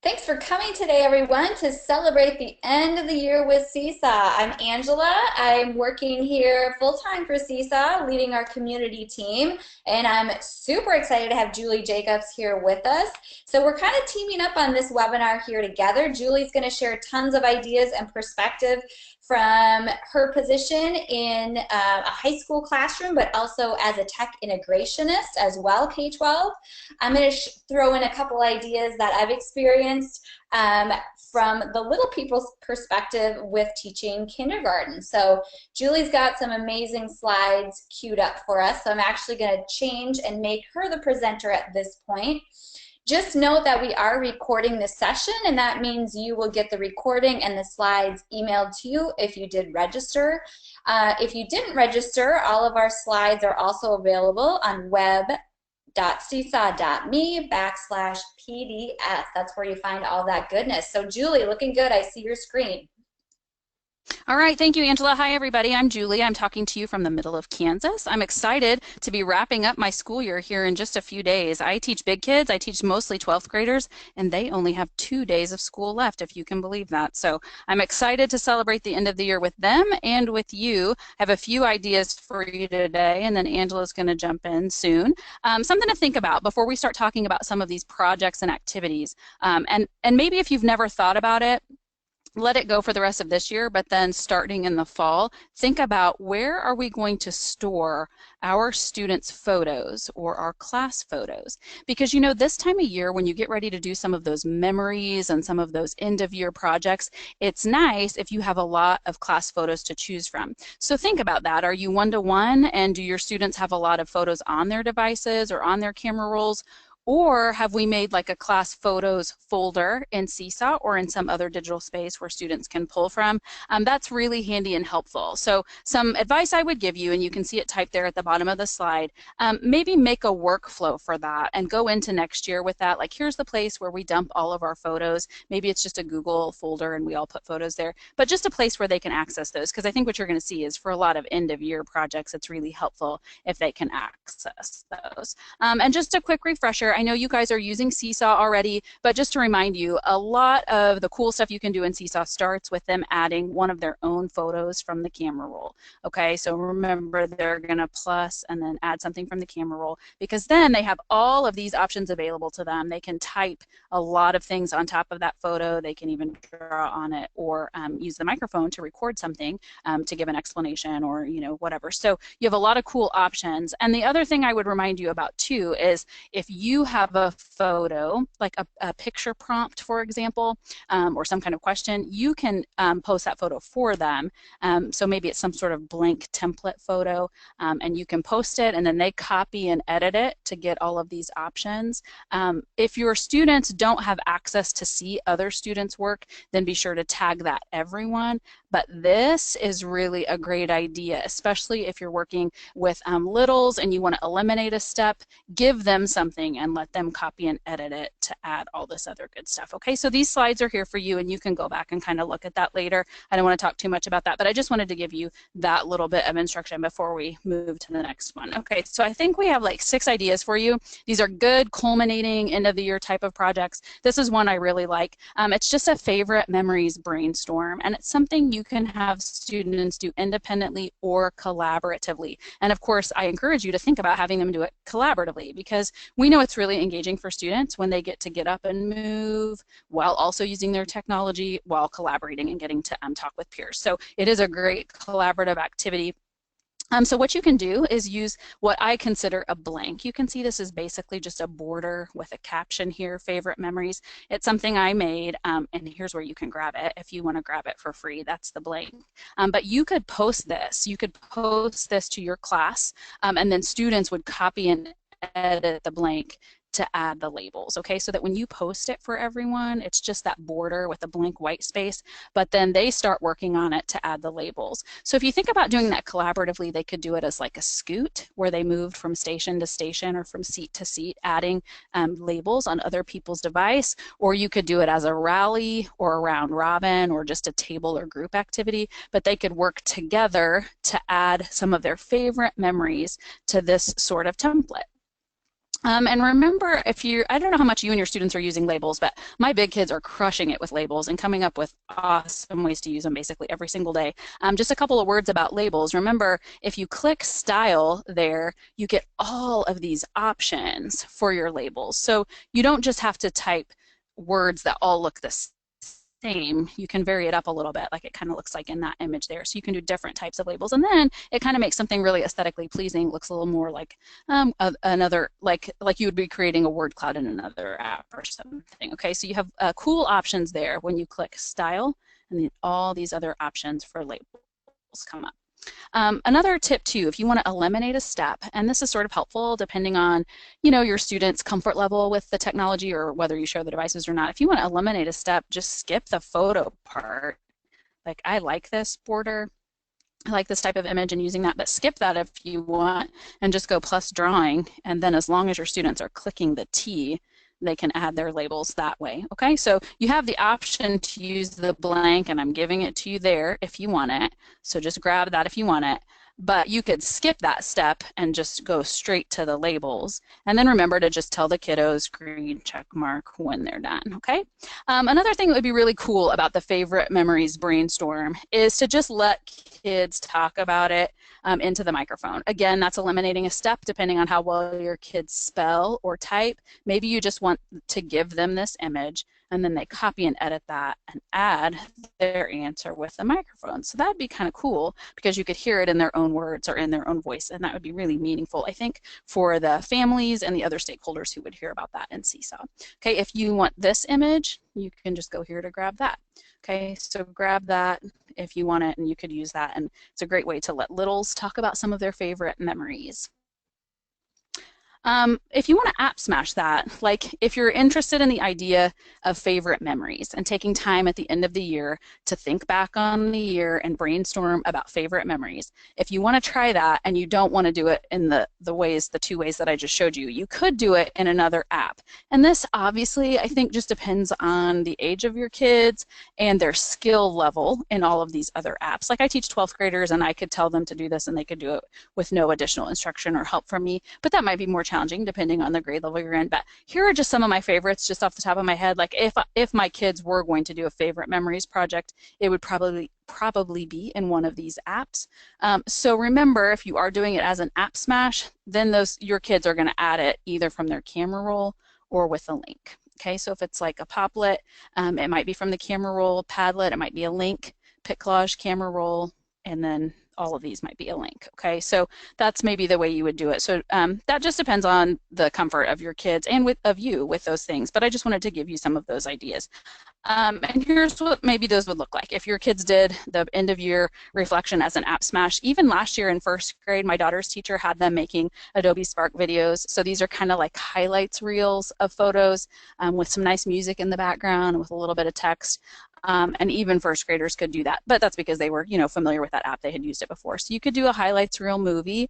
Thanks for coming today, everyone, to celebrate the end of the year with Seesaw. I'm Angela. I'm working here full-time for Seesaw, leading our community team, and I'm super excited to have Julie Jacobs here with us. So we're kind of teaming up on this webinar here together. Julie's going to share tons of ideas and perspective from her position in a high school classroom, but also as a tech integrationist as well, K-12. I'm going to throw in a couple ideas that I've experienced from the little people's perspective with teaching kindergarten. So Julie's got some amazing slides queued up for us. So I'm actually going to change and make her the presenter at this point. Just note that we are recording this session, and that means you will get the recording and the slides emailed to you if you did register. If you didn't register, all of our slides are also available on web.seesaw.me/PDF. That's where you find all that goodness. So Julie, looking good. I see your screen. All right, thank you, Angela. Hi, everybody. I'm Julie. I'm talking to you from the middle of Kansas. I'm excited to be wrapping up my school year here in just a few days. I teach big kids. I teach mostly 12th graders, and they only have 2 days of school left, if you can believe that. So I'm excited to celebrate the end of the year with them and with you. I have a few ideas for you today, and then Angela's going to jump in soon. Something to think about before we start talking about some of these projects and activities. And maybe if you've never thought about it, let it go for the rest of this year, but then starting in the fall, think about where are we going to store our students' photos or our class photos? Because you know, this time of year when you get ready to do some of those memories and some of those end of year projects, it's nice if you have a lot of class photos to choose from. So think about that. Are you one-to-one, and do your students have a lot of photos on their devices or on their camera rolls? Or have we made like a class photos folder in Seesaw or in some other digital space where students can pull from? That's really handy and helpful. So some advice I would give you, and you can see it typed there at the bottom of the slide, maybe make a workflow for that and go into next year with that. Like, here's the place where we dump all of our photos. Maybe it's just a Google folder and we all put photos there, but just a place where they can access those. Because I think what you're going to see is for a lot of end of year projects, it's really helpful if they can access those. And just a quick refresher, I know you guys are using Seesaw already, but just to remind you, a lot of the cool stuff you can do in Seesaw starts with them adding one of their own photos from the camera roll. Okay, so remember they're going to plus and then add something from the camera roll, because then they have all of these options available to them. They can type a lot of things on top of that photo. They can even draw on it or use the microphone to record something to give an explanation or, you know, whatever. So you have a lot of cool options. And the other thing I would remind you about too is if you have a photo, like a picture prompt, for example, or some kind of question, you can post that photo for them. So maybe it's some sort of blank template photo, and you can post it, and then they copy and edit it to get all of these options. If your students don't have access to see other students' work, then be sure to tag that everyone. But this is really a great idea, especially if you're working with littles and you want to eliminate a step. Give them something and let them copy and edit it to add all this other good stuff. Okay, so these slides are here for you, and you can go back and kind of look at that later. I don't want to talk too much about that, but I just wanted to give you that little bit of instruction before we move to the next one. Okay, so I think we have like 6 ideas for you. These are good, culminating, end of the year type of projects. This is one I really like. It's just a favorite memories brainstorm, and it's something you can have students do independently or collaboratively. And of course, I encourage you to think about having them do it collaboratively, because we know it's really engaging for students when they get to get up and move while also using their technology while collaborating and getting to talk with peers. So it is a great collaborative activity. So what you can do is use what I consider a blank. You can see this is basically just a border with a caption here, favorite memories. It's something I made, and here's where you can grab it if you want to grab it for free. That's the blank. But you could post this. You could post this to your class, and then students would copy and edit the blank to add the labels, okay? So that when you post it for everyone, it's just that border with a blank white space, but then they start working on it to add the labels. So if you think about doing that collaboratively, they could do it as like a scoot, where they moved from station to station or from seat to seat, adding labels on other people's device, or you could do it as a rally or a round robin or just a table or group activity, but they could work together to add some of their favorite memories to this sort of template. And remember, I don't know how much you and your students are using labels, but my big kids are crushing it with labels and coming up with awesome ways to use them basically every single day. Just a couple of words about labels. Remember, if you click style there, you get all of these options for your labels. So you don't just have to type words that all look the same. You can vary it up a little bit, like it kind of looks like in that image there. So you can do different types of labels, and then it kind of makes something really aesthetically pleasing. Looks a little more like another, like you would be creating a word cloud in another app or something. Okay, so you have cool options there when you click style, and then all these other options for labels come up. Another tip too, if you want to eliminate a step, and this is sort of helpful depending on, your student's comfort level with the technology or whether you share the devices or not. If you want to eliminate a step, just skip the photo part. Like I like this border, I like this type of image and using that, but skip that if you want and just go plus drawing. And then as long as your students are clicking the T, they can add their labels that way. Okay, so you have the option to use the blank, and I'm giving it to you there if you want it. So just grab that if you want it. But you could skip that step and just go straight to the labels. And then remember to just tell the kiddos green check mark when they're done. Okay. Another thing that would be really cool about the favorite memories brainstorm is to just let kids talk about it into the microphone. Again, that's eliminating a step depending on how well your kids spell or type. Maybe you just want to give them this image and then they copy and edit that and add their answer with the microphone. So that'd be kind of cool because you could hear it in their own words or in their own voice, and that would be really meaningful, I think, for the families and the other stakeholders who would hear about that in Seesaw. Okay, if you want this image, you can just go here to grab that. Okay, so grab that if you want it, and you could use that, and it's a great way to let littles talk about some of their favorite memories. If you want to app smash that, like if you're interested in the idea of favorite memories and taking time at the end of the year to think back on the year and brainstorm about favorite memories, if you want to try that and you don't want to do it in the two ways that I just showed you, you could do it in another app. And this obviously, I think, just depends on the age of your kids and their skill level in all of these other apps. Like I teach 12th graders and I could tell them to do this and they could do it with no additional instruction or help from me, but that might be more challenging depending on the grade level you're in. But here are just some of my favorites just off the top of my head. Like if my kids were going to do a favorite memories project, it would probably be in one of these apps. So remember, if you are doing it as an app smash, then your kids are going to add it either from their camera roll or with a link. Okay, so if it's like a Poplet, it might be from the camera roll. Padlet, it might be a link. PicCollage, camera roll, and then all of these might be a link. Okay, so that's maybe the way you would do it. So that just depends on the comfort of your kids and of you with those things. But I just wanted to give you some of those ideas. And here's what maybe those would look like. If your kids did the end of year reflection as an app smash, even last year in first grade, my daughter's teacher had them making Adobe Spark videos. So these are kind of like highlights reels of photos with some nice music in the background with a little bit of text. And even first graders could do that, but that's because they were, familiar with that app. They had used it before. So you could do a highlights reel movie.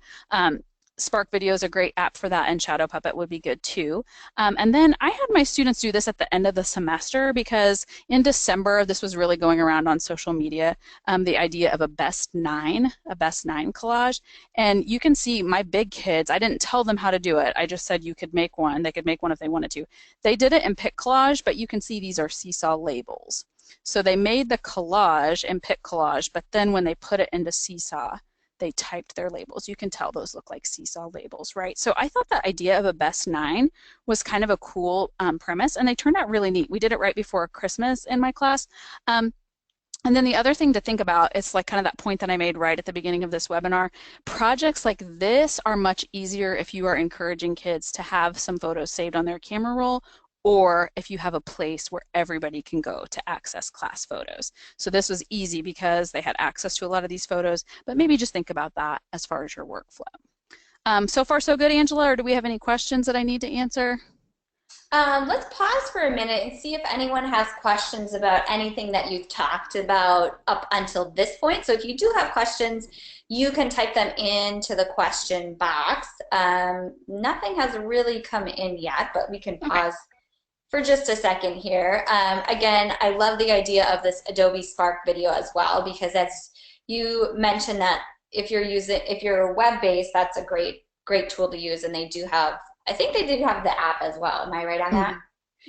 Spark Video is a great app for that, and Shadow Puppet would be good too. And then I had my students do this at the end of the semester because in December, this was really going around on social media, the idea of a best nine collage. And you can see my big kids, I didn't tell them how to do it. I just said you could make one. They could make one if they wanted to. They did it in PicCollage, but you can see these are Seesaw labels. So they made the collage in PicCollage, but then when they put it into Seesaw, they typed their labels. You can tell those look like Seesaw labels, right? So I thought the idea of a best nine was kind of a cool premise, and they turned out really neat. We did it right before Christmas in my class. And then the other thing to think about is like kind of that point that I made right at the beginning of this webinar. Projects like this are much easier if you are encouraging kids to have some photos saved on their camera roll, or if you have a place where everybody can go to access class photos. So this was easy because they had access to a lot of these photos, but maybe just think about that as far as your workflow. So far so good, Angela, or do we have any questions that I need to answer? Let's pause for a minute and see if anyone has questions about anything that you've talked about up until this point. So if you do have questions, you can type them into the question box. Nothing has really come in yet, but we can Okay. pause for just a second here. Again, I love the idea of this Adobe Spark video as well, because as you mentioned that if you're web-based, that's a great tool to use, and they do have I think they did have the app as well. Am I right on that? Mhm.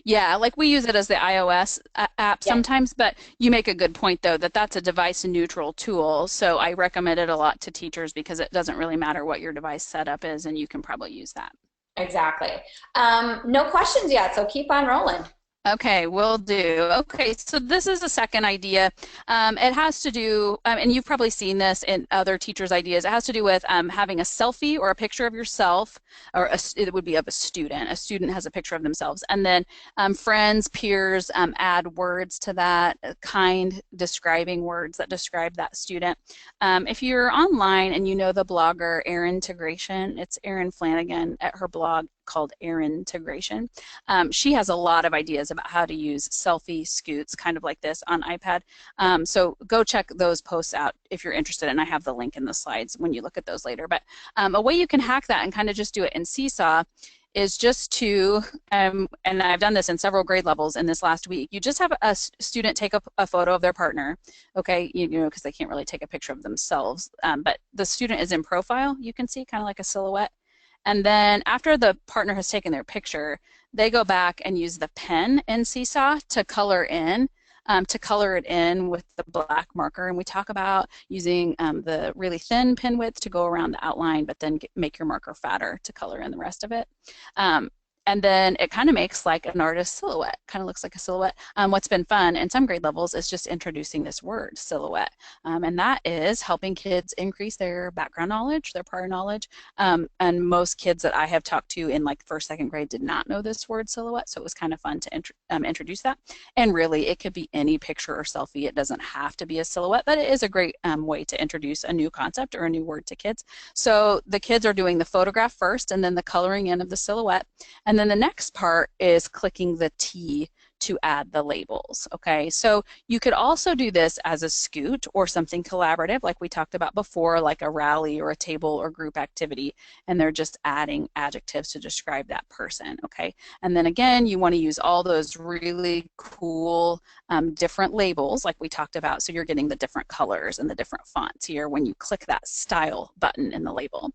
Yeah, like we use it as the iOS app Yep. sometimes, but you make a good point though that that's a device neutral tool. So I recommend it a lot to teachers because it doesn't really matter what your device setup is, and you can probably use that. Exactly. No questions yet, so keep on rolling. Okay, will do. Okay, so this is the second idea. It has to do, and you've probably seen this in other teachers' ideas. It has to do with having a selfie or a picture of yourself, or it would be of a student. A student has a picture of themselves, and then friends, peers add words to that, kind, describing words that describe that student. If you're online and you know the blogger Erin Integration, it's Erin Flanagan at her blog called Erin Integration. She has a lot of ideas about how to use selfie scoots, kind of like this, on iPad. So go check those posts out if you're interested, and I have the link in the slides when you look at those later. But a way you can hack that and kind of just do it in Seesaw is just to, and I've done this in several grade levels in this last week, you just have a student take a photo of their partner, okay, you know, because they can't really take a picture of themselves, but the student is in profile, you can see, kind of like a silhouette. And then after the partner has taken their picture, they go back and use the pen in Seesaw to color it in with the black marker. And we talk about using the really thin pen width to go around the outline, but then make your marker fatter to color in the rest of it. Um, and then it kind of makes like an artist silhouette, kind of looks like a silhouette. What's been fun in some grade levels is just introducing this word, silhouette. And that is helping kids increase their background knowledge, their prior knowledge. And most kids that I have talked to in like first, second grade did not know this word silhouette. So it was kind of fun to introduce that. And really, it could be any picture or selfie. It doesn't have to be a silhouette, but it is a great way to introduce a new concept or a new word to kids. So the kids are doing the photograph first and then the coloring in of the silhouette. And then the next part is clicking the T to add the labels. Okay, so you could also do this as a scoot or something collaborative, like we talked about before, like a rally or a table or group activity, and they're just adding adjectives to describe that person. Okay, and then again, you want to use all those really cool different labels, like we talked about, so you're getting the different colors and the different fonts here when you click that style button in the label.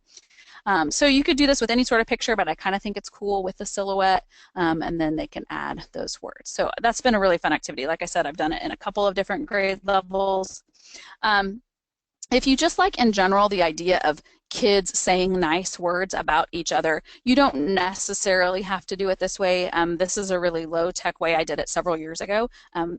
So you could do this with any sort of picture, but I kind of think it's cool with the silhouette, and then they can add those words. So that's been a really fun activity. Like I said, I've done it in a couple of different grade levels. Um, if you just like in general the idea of kids saying nice words about each other, you don't necessarily have to do it this way. This is a really low tech way. I did it several years ago.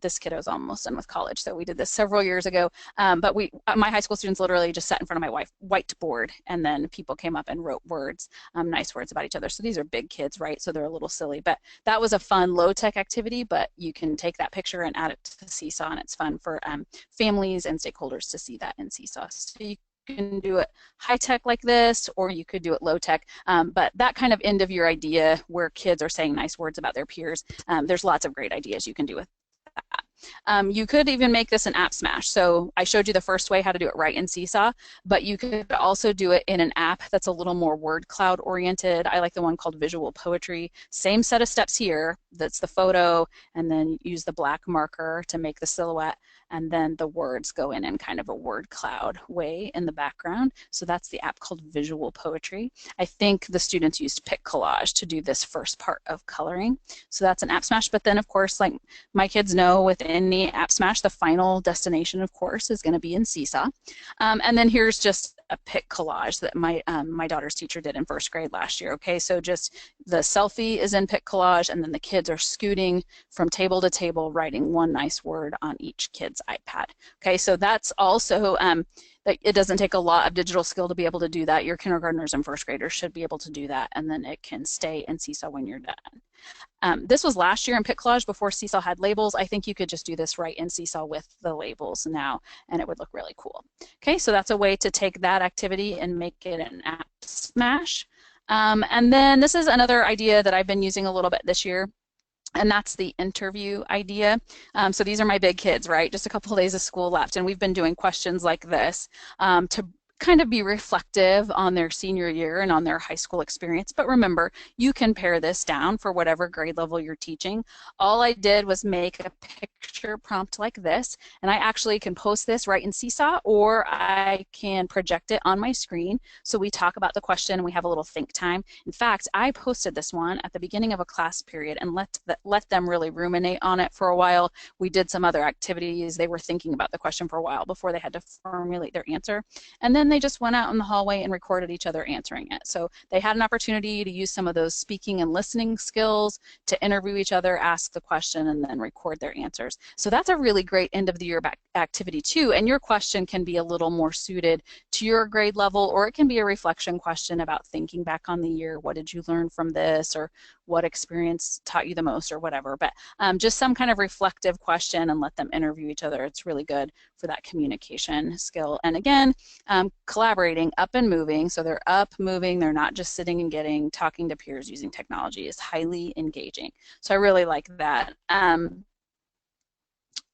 This kiddo is almost done with college, so we did this several years ago. But my high school students literally just sat in front of my whiteboard, and then people came up and wrote words, nice words about each other. So these are big kids, right? So they're a little silly, but that was a fun low tech activity. But you can take that picture and add it to Seesaw, and it's fun for families and stakeholders to see that in Seesaw. So you can do it high tech like this, or you could do it low tech. But that kind of end of your idea where kids are saying nice words about their peers, there's lots of great ideas you can do with that. You could even make this an app smash. So I showed you the first way how to do it right in Seesaw, but you could also do it in an app that's a little more word cloud oriented. I like the one called Visual Poetry. Same set of steps here. That's the photo, and then use the black marker to make the silhouette, and then the words go in kind of a word cloud way in the background. So that's the app called Visual Poetry. I think the students used Pic Collage to do this first part of coloring. So that's an app smash. But then, of course, like my kids know, with any app smash, the final destination, of course, is going to be in Seesaw. And then here's just a Pic Collage that my daughter's teacher did in first grade last year. Okay, so just the selfie is in Pic Collage, and then the kids are scooting from table to table, writing one nice word on each kid's iPad. Okay, so that's also it doesn't take a lot of digital skill to be able to do that. Your kindergartners and first graders should be able to do that, and then it can stay in Seesaw when you're done. This was last year in Pic Collage before Seesaw had labels. I think you could just do this right in Seesaw with the labels now, and it would look really cool. Okay, so that's a way to take that activity and make it an app smash. And then this is another idea that I've been using a little bit this year, and that's the interview idea. So these are my big kids, right? Just a couple of days of school left, and we've been doing questions like this to kind of be reflective on their senior year and on their high school experience. But remember, you can pare this down for whatever grade level you're teaching. All I did was make a picture prompt like this, and I actually can post this right in Seesaw, or I can project it on my screen. So we talk about the question and we have a little think time. In fact, I posted this one at the beginning of a class period and let them really ruminate on it for a while. We did some other activities. They were thinking about the question for a while before they had to formulate their answer. And then they just went out in the hallway and recorded each other answering it. So they had an opportunity to use some of those speaking and listening skills to interview each other, ask the question, and then record their answers. So that's a really great end of the year activity too. And your question can be a little more suited to your grade level, or it can be a reflection question about thinking back on the year. What did you learn from this, or what experience taught you the most, or whatever. But just some kind of reflective question and let them interview each other. It's really good for that communication skill. And again, collaborating, up and moving. So they're up, moving, they're not just sitting and talking to peers using technology is highly engaging. So I really like that.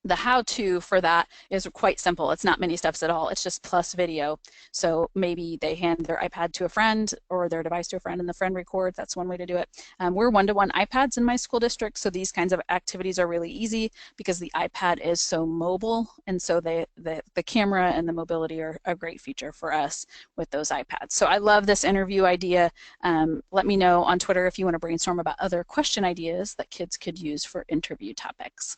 The how-to for that is quite simple. It's not many steps at all. It's just plus video. So maybe they hand their iPad to a friend or their device to a friend and the friend records. That's one way to do it. We're one-to-one iPads in my school district, so these kinds of activities are really easy because the iPad is so mobile, and so the camera and the mobility are a great feature for us with those iPads. So I love this interview idea. Let me know on Twitter if you want to brainstorm about other question ideas that kids could use for interview topics.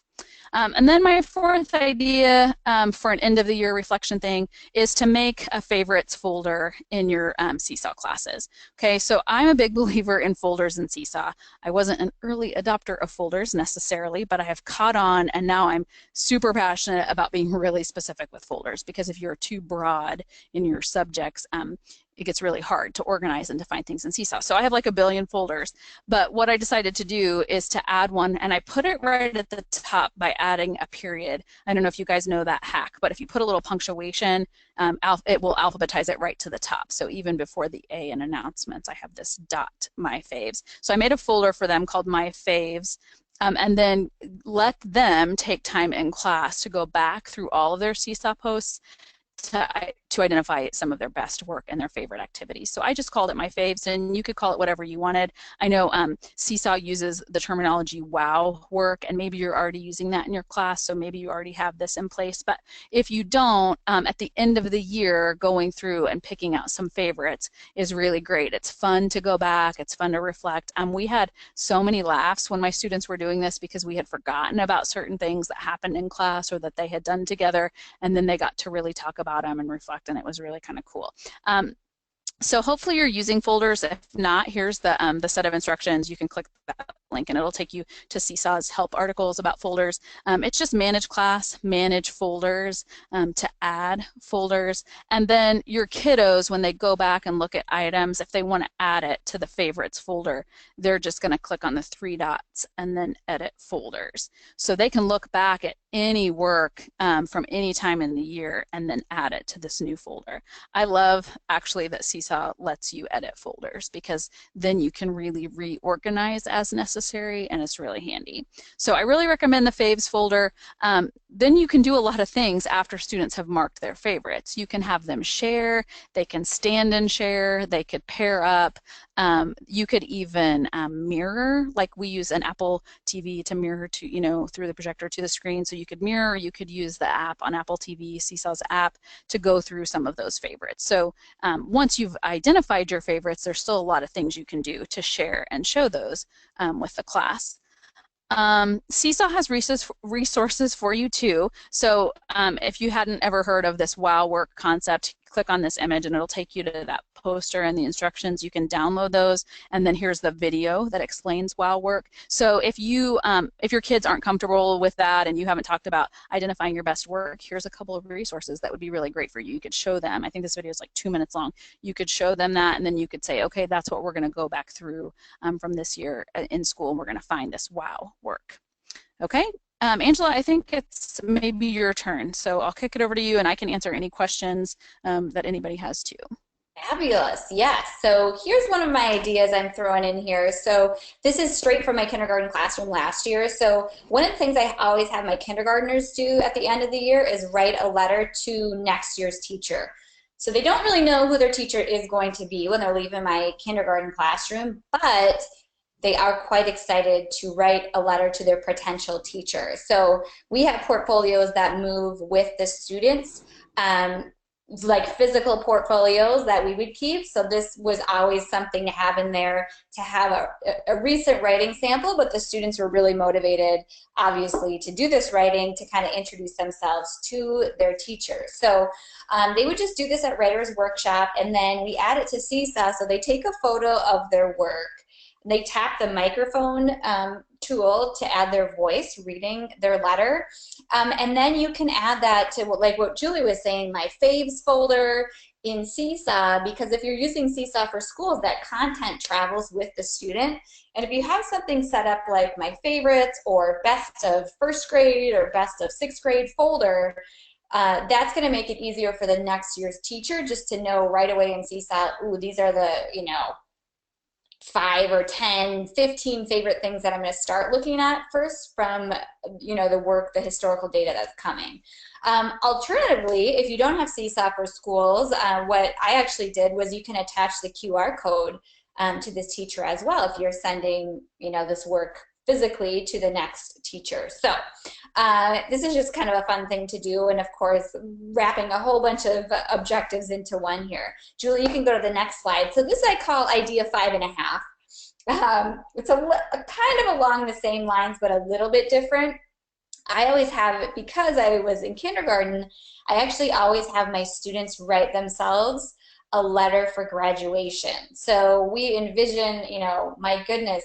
And then my fourth idea for an end of the year reflection thing is to make a favorites folder in your Seesaw classes. Okay, so I'm a big believer in folders in Seesaw. I wasn't an early adopter of folders necessarily, but I have caught on, and now I'm super passionate about being really specific with folders, because if you're too broad in your subjects, it gets really hard to organize and to find things in Seesaw. So I have like a billion folders, but what I decided to do is to add one, and I put it right at the top by adding a period. I don't know if you guys know that hack, but if you put a little punctuation, it will alphabetize it right to the top. So even before the A in announcements, I have this dot, my faves. So I made a folder for them called my faves. And then let them take time in class to go back through all of their Seesaw posts to identify some of their best work and their favorite activities. So I just called it my faves, and you could call it whatever you wanted. I know Seesaw uses the terminology wow work, and maybe you're already using that in your class, so maybe you already have this in place. But if you don't, at the end of the year, going through and picking out some favorites is really great. It's fun to go back. It's fun to reflect. We had so many laughs when my students were doing this because we had forgotten about certain things that happened in class or that they had done together, and then they got to really talk about them and reflect, and it was really kind of cool. So hopefully you're using folders. If not, here's the set of instructions. You can click that link and it'll take you to Seesaw's help articles about folders. It's just manage class, manage folders, to add folders, and then your kiddos, when they go back and look at items, if they want to add it to the favorites folder, they're just going to click on the three dots and then edit folders. So they can look back at any work from any time in the year and then add it to this new folder. I love actually that Seesaw lets you edit folders, because then you can really reorganize as necessary, and it's really handy. So I really recommend the faves folder. Then you can do a lot of things after students have marked their favorites. You can have them share, they can stand and share, they could pair up. You could even mirror, like we use an Apple TV to mirror to, through the projector to the screen. So you could mirror, you could use the app on Apple TV, Seesaw's app, to go through some of those favorites. So once you've identified your favorites, there's still a lot of things you can do to share and show those with the class. Seesaw has resources for you too. So if you hadn't ever heard of this wow work concept, click on this image and it'll take you to that poster and the instructions. You can download those, and then here's the video that explains wow work. So if your kids aren't comfortable with that and you haven't talked about identifying your best work, here's a couple of resources that would be really great for you. You could show them, I think this video is like 2 minutes long, you could show them that, and then you could say, okay, that's what we're going to go back through from this year in school, and we're going to find this wow work. Okay, Angela, I think it's maybe your turn, so I'll kick it over to you and I can answer any questions that anybody has too. Fabulous. Yes. So here's one of my ideas I'm throwing in here. So this is straight from my kindergarten classroom last year. So one of the things I always have my kindergartners do at the end of the year is write a letter to next year's teacher. So they don't really know who their teacher is going to be when they're leaving my kindergarten classroom, but they are quite excited to write a letter to their potential teacher. So we have portfolios that move with the students, um, like physical portfolios that we would keep. So this was always something to have in there to have a recent writing sample, but the students were really motivated, obviously, to do this writing to kind of introduce themselves to their teacher. So they would just do this at Writer's Workshop, and then we add it to Seesaw. So they take a photo of their work. They tap the microphone tool to add their voice reading their letter. And then you can add that to, like what Julie was saying, my faves folder in Seesaw, because if you're using Seesaw for schools, that content travels with the student. And if you have something set up like my favorites or best of first grade or best of sixth grade folder, that's going to make it easier for the next year's teacher just to know right away in Seesaw, ooh, these are the, 5 or 10, 15 favorite things that I'm going to start looking at first from, the work, the historical data that's coming. Alternatively, if you don't have Seesaw for schools, what I actually did was you can attach the QR code to this teacher as well if you're sending, this work physically to the next teacher. So this is just kind of a fun thing to do, and of course wrapping a whole bunch of objectives into one here. Julie, you can go to the next slide. So this I call idea 5.5. It's a kind of along the same lines but a little bit different. I always have, because I was in kindergarten, I actually always have my students write themselves a letter for graduation. So we envision, my goodness,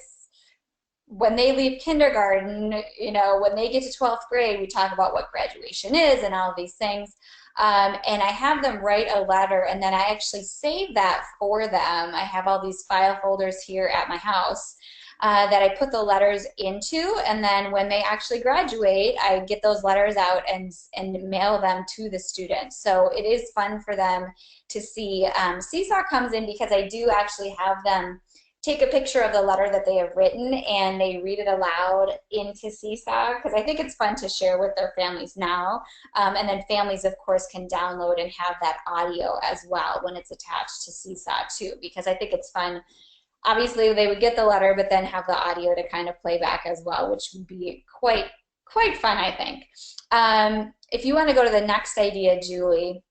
when they leave kindergarten, when they get to 12th grade, we talk about what graduation is and all of these things. And I have them write a letter, and then I actually save that for them. I have all these file folders here at my house that I put the letters into, and then when they actually graduate, I get those letters out and mail them to the students. So it is fun for them to see. Seesaw comes in because I do actually have them take a picture of the letter that they have written and they read it aloud into Seesaw, because I think it's fun to share with their families now. And then families, of course, can download and have that audio as well when it's attached to Seesaw too, because I think it's fun. Obviously, they would get the letter, but then have the audio to kind of play back as well, which would be quite fun, I think. If you want to go to the next idea, Julie.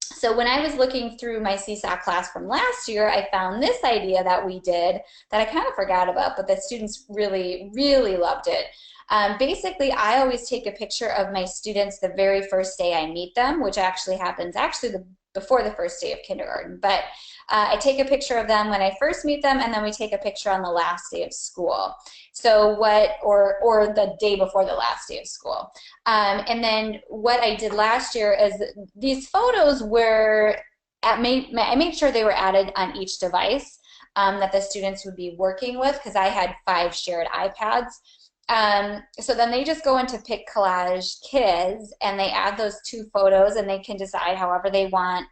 So when I was looking through my Seesaw class from last year, I found this idea that we did that I kind of forgot about, but the students really, really loved it. Basically, I always take a picture of my students the very first day I meet them, which actually happens before the first day of kindergarten. But I take a picture of them when I first meet them, and then we take a picture on the last day of school. So or the day before the last day of school. And then what I did last year is these photos were, I made sure they were added on each device that the students would be working with, because I had 5 shared iPads. So then they just go into Pick Collage Kids and they add those 2 photos, and they can decide however they want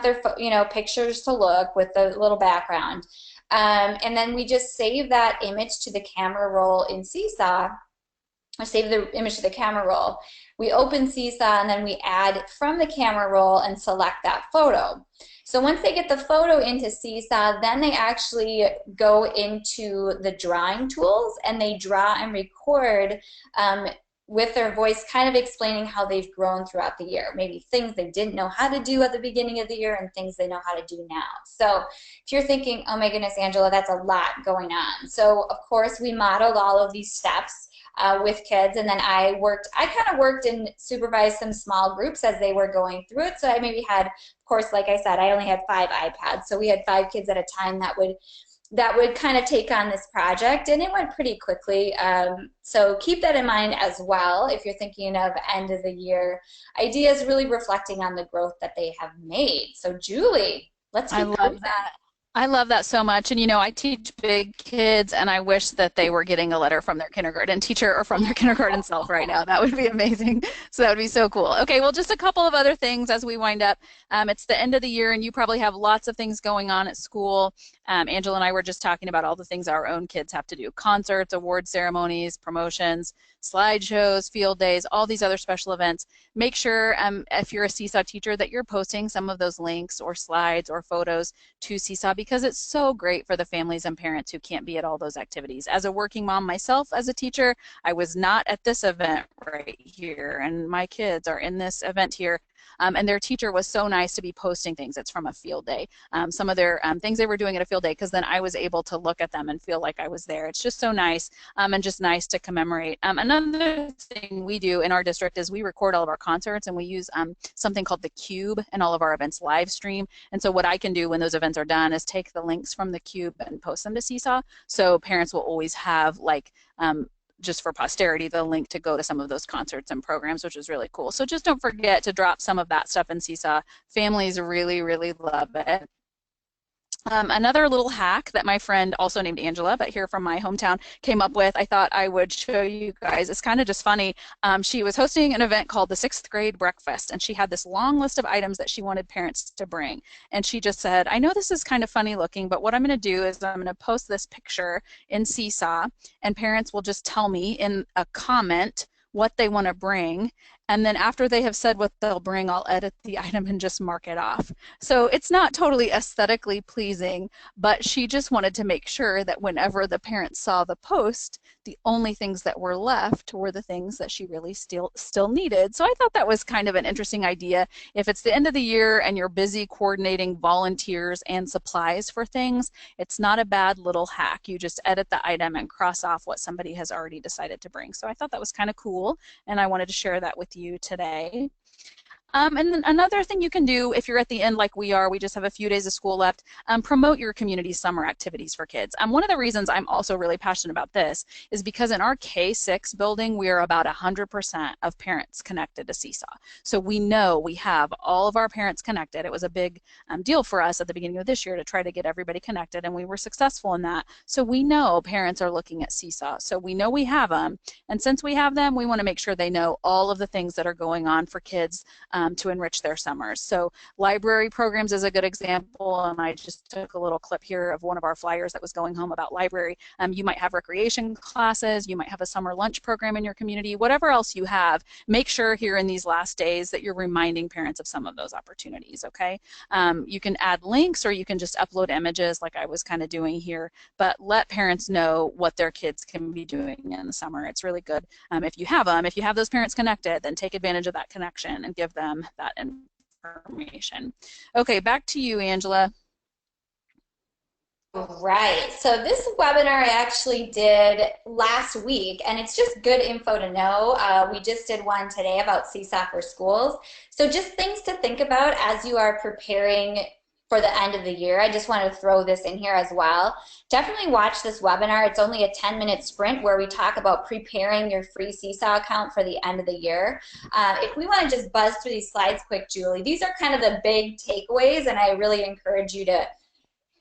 their pictures to look with the little background. And then we just save that image to the camera roll in Seesaw, or save the image to the camera roll. We open Seesaw, and then we add from the camera roll and select that photo. So once they get the photo into Seesaw, then they actually go into the drawing tools, and they draw and record with their voice, kind of explaining how they've grown throughout the year. Maybe things they didn't know how to do at the beginning of the year and things they know how to do now. So if you're thinking, oh my goodness, Angela, that's a lot going on. So of course we modeled all of these steps with kids, and then I kind of worked and supervised some small groups as they were going through it. So I maybe had, of course, like I said, I only had 5 iPads. So we had 5 kids at a time that would kind of take on this project, and it went pretty quickly. So keep that in mind as well if you're thinking of end of the year ideas, really reflecting on the growth that they have made. So Julie, let's I keep love cruising. that. I love that so much. And I teach big kids, and I wish that they were getting a letter from their kindergarten teacher or from their kindergarten self right now. That would be amazing. So that would be so cool. Okay, well, just a couple of other things as we wind up. It's the end of the year, and you probably have lots of things going on at school. Angela and I were just talking about all the things our own kids have to do: concerts, award ceremonies, promotions, slideshows, field days, all these other special events. Make sure if you're a Seesaw teacher that you're posting some of those links or slides or photos to Seesaw, because it's so great for the families and parents who can't be at all those activities. As a working mom myself, as a teacher, I was not at this event right here, and my kids are in this event here. And their teacher was so nice to be posting things. It's from a field day. Some of their things they were doing at a field day, because then I was able to look at them and feel like I was there. It's just so nice, and just nice to commemorate. Another thing we do in our district is we record all of our concerts, and we use something called the Cube in all of our events live stream. And so what I can do when those events are done is take the links from the Cube and post them to Seesaw. So parents will always have, like, just for posterity, the link to go to some of those concerts and programs, which is really cool. So just don't forget to drop some of that stuff in Seesaw. Families really, really love it. Another little hack that my friend, also named Angela, but here from my hometown, came up with, I thought I would show you guys. It's kind of just funny. She was hosting an event called the Sixth Grade Breakfast, and she had this long list of items that she wanted parents to bring. And she just said, I know this is kind of funny looking, but what I'm going to do is I'm going to post this picture in Seesaw, and parents will just tell me in a comment what they want to bring. And then after they have said what they'll bring, I'll edit the item and just mark it off. So it's not totally aesthetically pleasing, but she just wanted to make sure that whenever the parents saw the post, the only things that were left were the things that she really still needed. So I thought that was kind of an interesting idea. If it's the end of the year and you're busy coordinating volunteers and supplies for things, it's not a bad little hack. You just edit the item and cross off what somebody has already decided to bring. So I thought that was kind of cool, and I wanted to share that with you today. And then another thing you can do if you're at the end like we are, we just have a few days of school left, promote your community summer activities for kids. One of the reasons I'm also really passionate about this is because in our K-6 building, we are about 100% of parents connected to Seesaw. So we know we have all of our parents connected. It was a big deal for us at the beginning of this year to try to get everybody connected, and we were successful in that. So we know parents are looking at Seesaw. So we know we have them. And since we have them, we want to make sure they know all of the things that are going on for kids to enrich their summers. So library programs is a good example, and I just took a little clip here of one of our flyers that was going home about library. You might have recreation classes, you might have a summer lunch program in your community, whatever else you have, make sure here in these last days that you're reminding parents of some of those opportunities, okay? You can add links, or you can just upload images like I was kind of doing here, but let parents know what their kids can be doing in the summer. It's really good if you have them. If you have those parents connected, then take advantage of that connection and give them that information. Okay, back to you, Angela. Right. So this webinar I actually did last week, and it's just good info to know. We just did one today about Seesaw for Schools. So just things to think about as you are preparing for the end of the year. I just want to throw this in here as well. Definitely watch this webinar. It's only a 10-minute sprint where we talk about preparing your free Seesaw account for the end of the year. If we want to just buzz through these slides quick, Julie, these are kind of the big takeaways, and I really encourage you to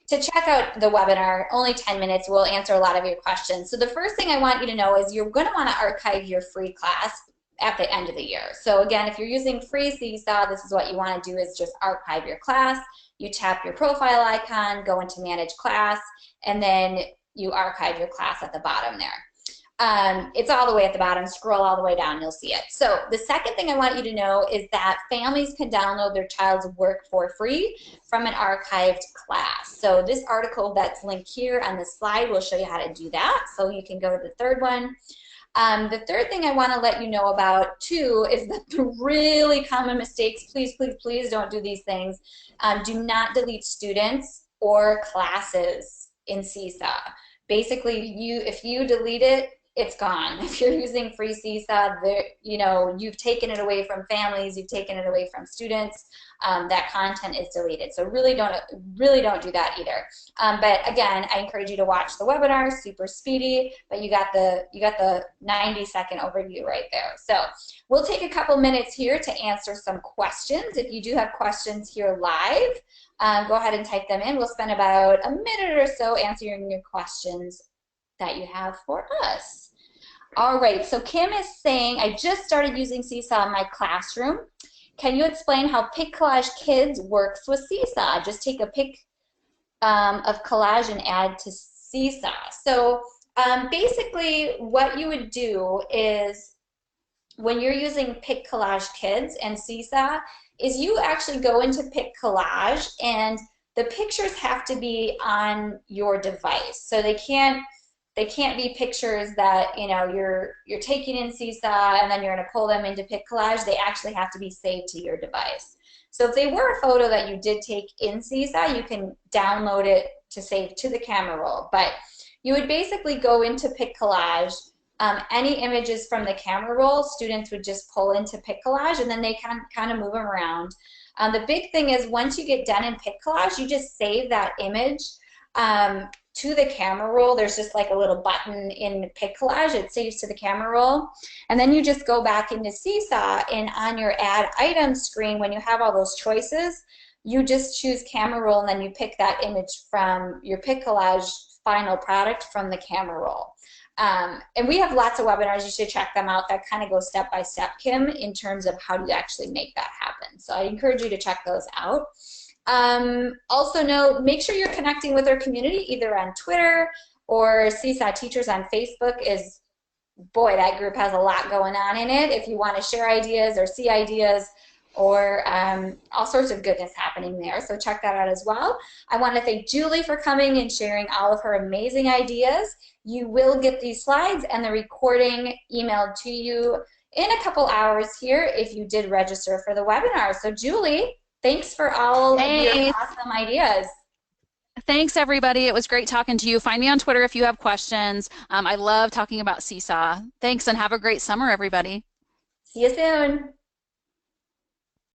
check out the webinar. Only 10 minutes. We'll answer a lot of your questions. So the first thing I want you to know is you're going to want to archive your free class at the end of the year. So again, if you're using free Seesaw, this is what you want to do, is just archive your class. You tap your profile icon, go into manage class, and then you archive your class at the bottom there. It's all the way at the bottom. Scroll all the way down, you'll see it. So the second thing I want you to know is that families can download their child's work for free from an archived class. So this article that's linked here on the slide will show you how to do that. So you can go to the third one. The third thing I want to let you know about too is that the really common mistakes, please, please, please don't do these things. Do not delete students or classes in Seesaw. Basically, if you delete it, it's gone. If you're using free Seesaw, you've taken it away from families, you've taken it away from students. That content is deleted. So really don't do that either. But again, I encourage you to watch the webinar, super speedy, but you got the 90-second overview right there. So we'll take a couple minutes here to answer some questions. If you do have questions here live, go ahead and type them in. We'll spend about a minute or so answering your questions that you have for us. All right, so Kim is saying, I just started using Seesaw in my classroom. Can you explain how Pic Collage Kids works with Seesaw? Just take a pic of collage and add to Seesaw. So basically, what you would do is when you're using Pick Collage Kids and Seesaw, is you actually go into Pick Collage and the pictures have to be on your device. So they can't be pictures that you're taking in Seesaw and then you're going to pull them into Pick Collage. They actually have to be saved to your device. So if they were a photo that you did take in Seesaw, you can download it to save to the camera roll. But you would basically go into Pick Collage. Any images from the camera roll, students would just pull into Pick Collage and then they can kind of move them around. The big thing is once you get done in Pick Collage, you just save that image to the camera roll. There's just like a little button in Pick Collage. It saves to the camera roll. And then you just go back into Seesaw, and on your Add Items screen, when you have all those choices, you just choose camera roll and then you pick that image from your Pick Collage final product from the camera roll. And we have lots of webinars. You should check them out. That kind of go step by step, Kim, in terms of how do you actually make that happen. So I encourage you to check those out. Also make sure you're connecting with our community either on Twitter or Seesaw Teachers on Facebook. Boy, that group has a lot going on in it. If you want to share ideas or see ideas or all sorts of goodness happening there. So check that out as well. I want to thank Julie for coming and sharing all of her amazing ideas. You will get these slides and the recording emailed to you in a couple hours here if you did register for the webinar. So Julie, thanks for all of your Hey, awesome ideas. thanks everybody. It was great talking to you. Find me on Twitter if you have questions. I love talking about Seesaw. Thanks and have a great summer, everybody. See you soon.